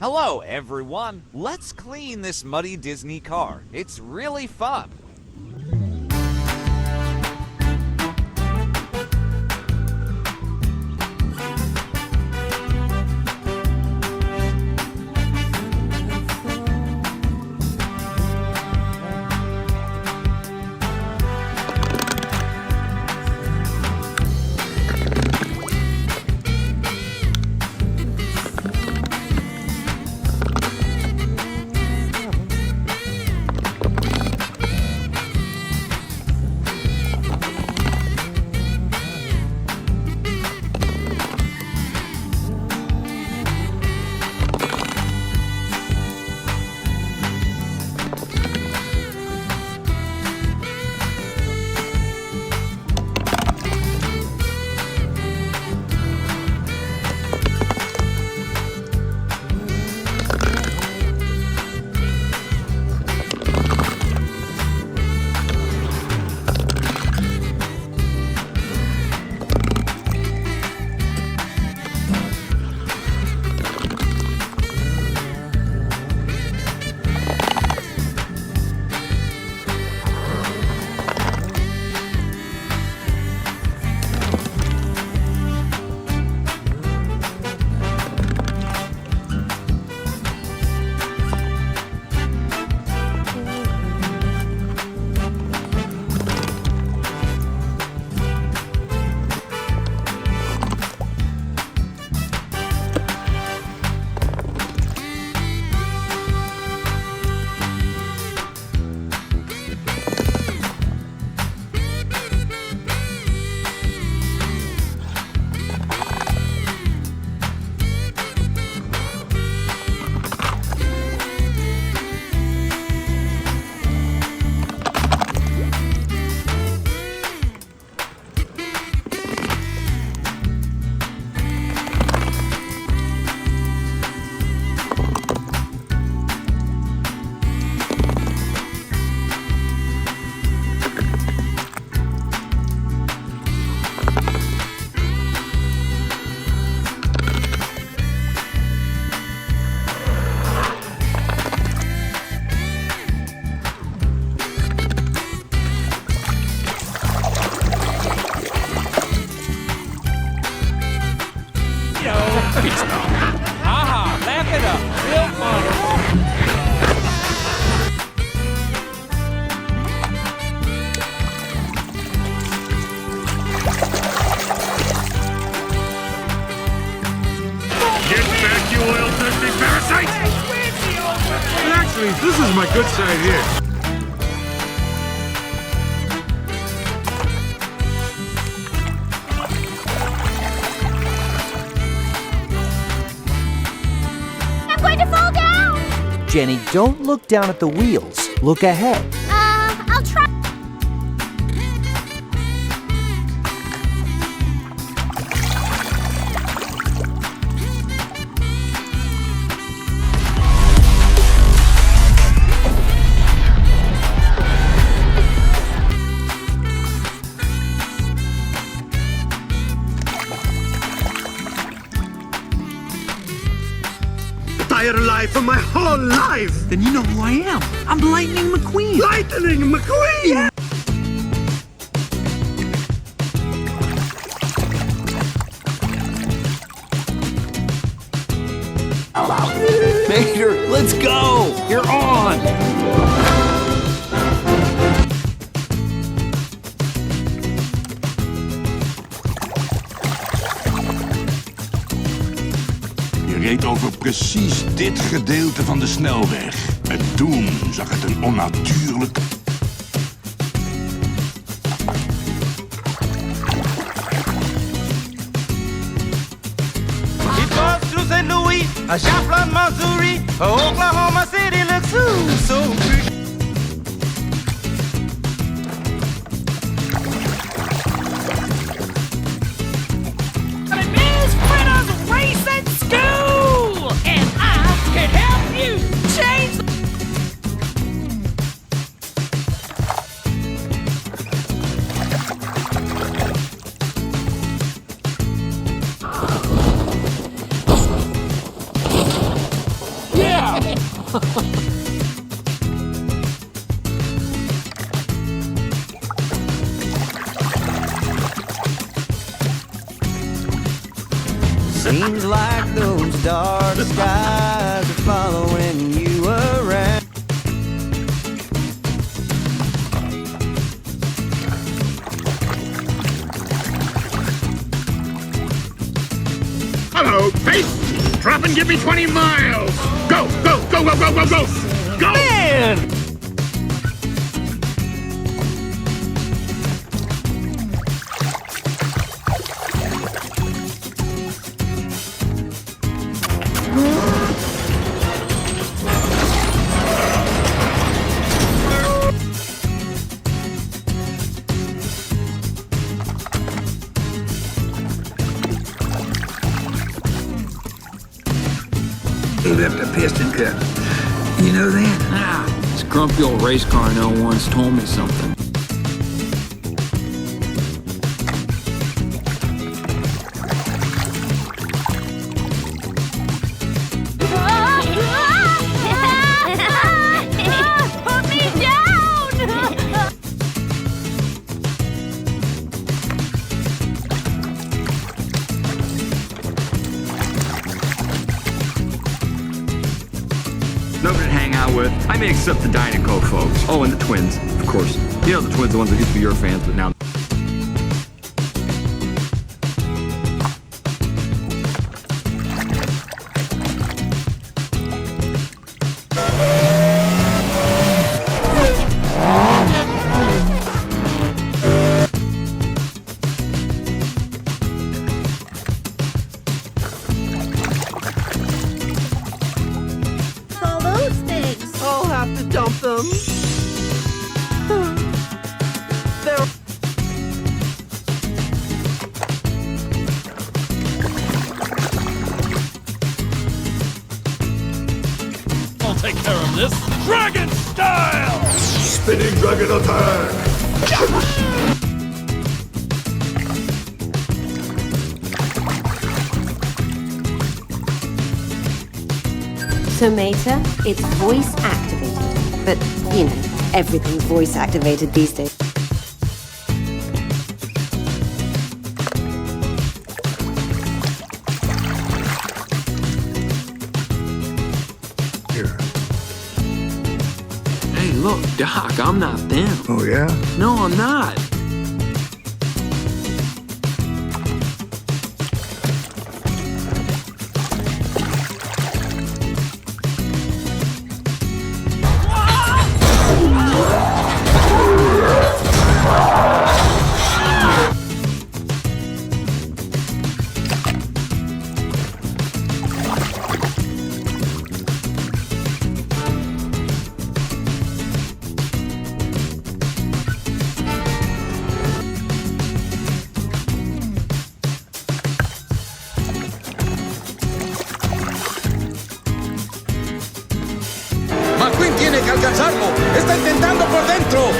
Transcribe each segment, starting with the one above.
Hello, everyone. Let's clean this muddy Disney car. It's really fun. This is my good side here. I'm going to fall down! Jenny, don't look down at the wheels. Look ahead. I'll try. Life of my whole life. Then you know who I am. I'm Lightning McQueen. Lightning McQueen. Yeah. Mater, let's go! You're on! Je reed over precies dit gedeelte van de snelweg. En toen zag het een onnatuurlijk... It was through St. Louis, a Shaflan, Missouri, Oklahoma City looks so pretty. Seems like those dark skies are following you around. Hello, Pace. Drop and give me 20 miles. Go, go, go, go, go, go, go. Go! Man! He left a piston cup. You know that? Ah, this grumpy old race car I know once told me something. Put me down! Nobody to hang out with. I mean, except the Dynaco folks. Oh, and the twins, of course. You know the twins, the ones that used to be your fans, but now... All those things. I'll have to dump them. They're I'll take care of this. Dragon style! Spinning dragon attack. Tomica, it's voice activated. But, you know, everything's voice activated these days. Here. Hey, look, Doc, I'm not them. Oh, yeah? No, I'm not. McQueen tiene que alcanzarlo. Está intentando por dentro.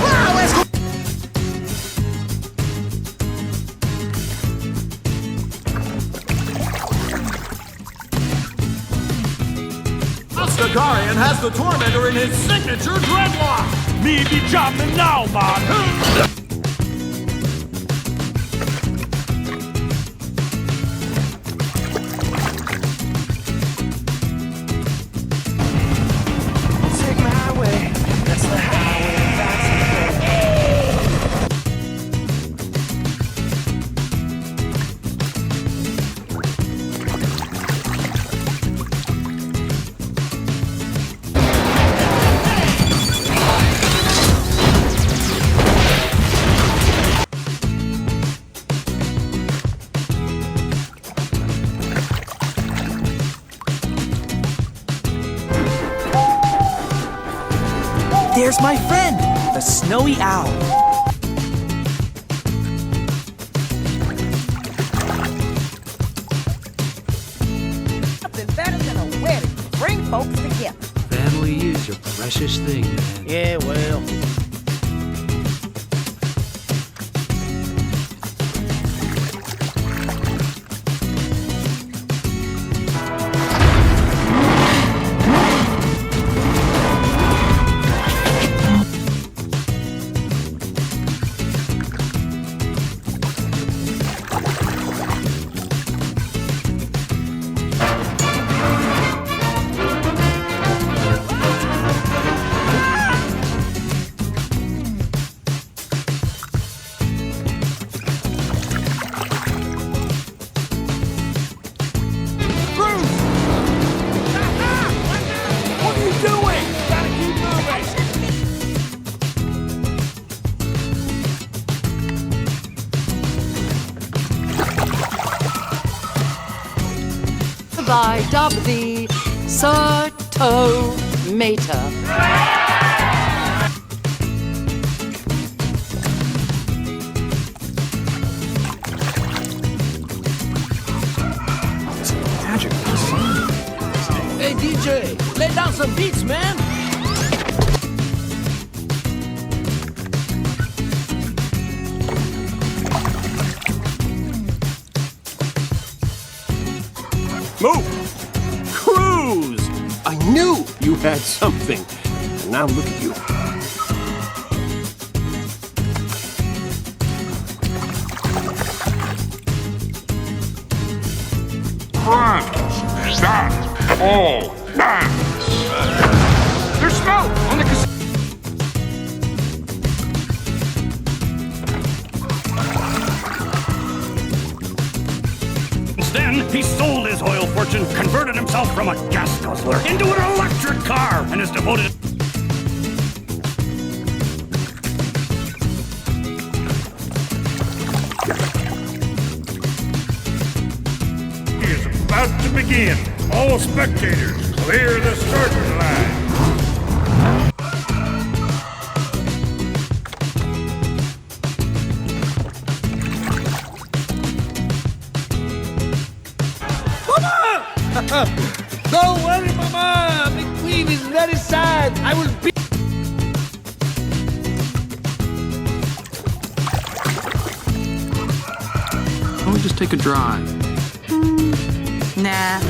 ¡Wow! ¡Es Oscar-Garian has the Tormentor in his signature dreadlock. Me be jumping now, man. take my highway. That's the highway. There's my friend, the snowy owl. Nothing better than a wedding. Bring folks together. Family is a precious thing, man. Yeah, well. I dub thee Sir Tomater. Hey, DJ, lay down some beats, man. Move! Cruise! I knew you had something. And now look at you. Friends, stop all bands. There's smoke on the casino. Then he sold his oil fortune, converted himself from a gas guzzler into an electric car, and is devoted. He is about to begin. All spectators, clear the starting line. Don't worry, Mama. The queen is very sad. I will be. Why don't we just take a drive? Nah.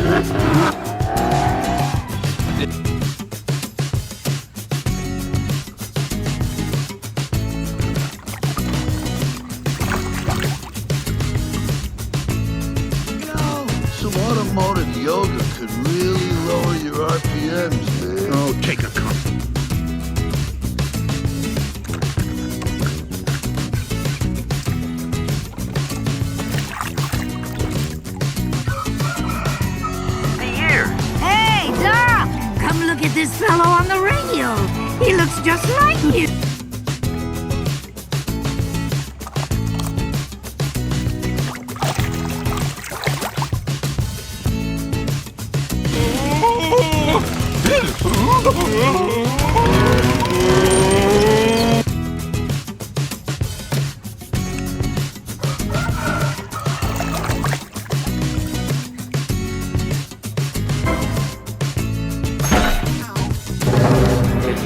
Some automotive yoga could really lower your RPMs, man. Oh, take a cup. Hey, Doc! Come look at this fellow on the radio. He looks just like you.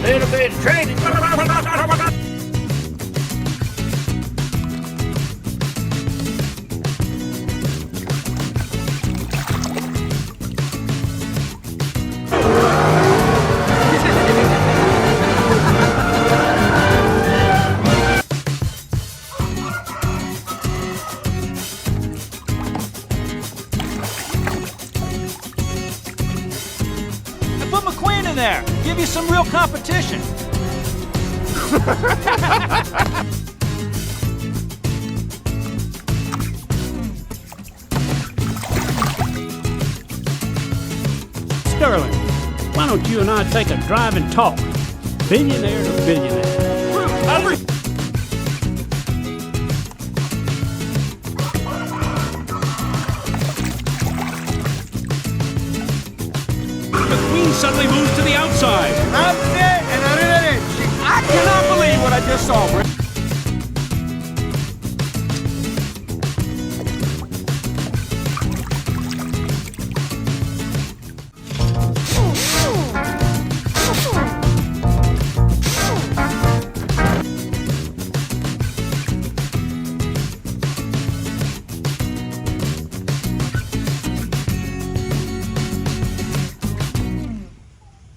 Little bit of training. Put McQueen in there. Give you some real competition. Sterling, why don't you and I take a drive and talk? Billionaire to billionaire. McQueen suddenly moves to the outside. I cannot believe what I just saw, Brett.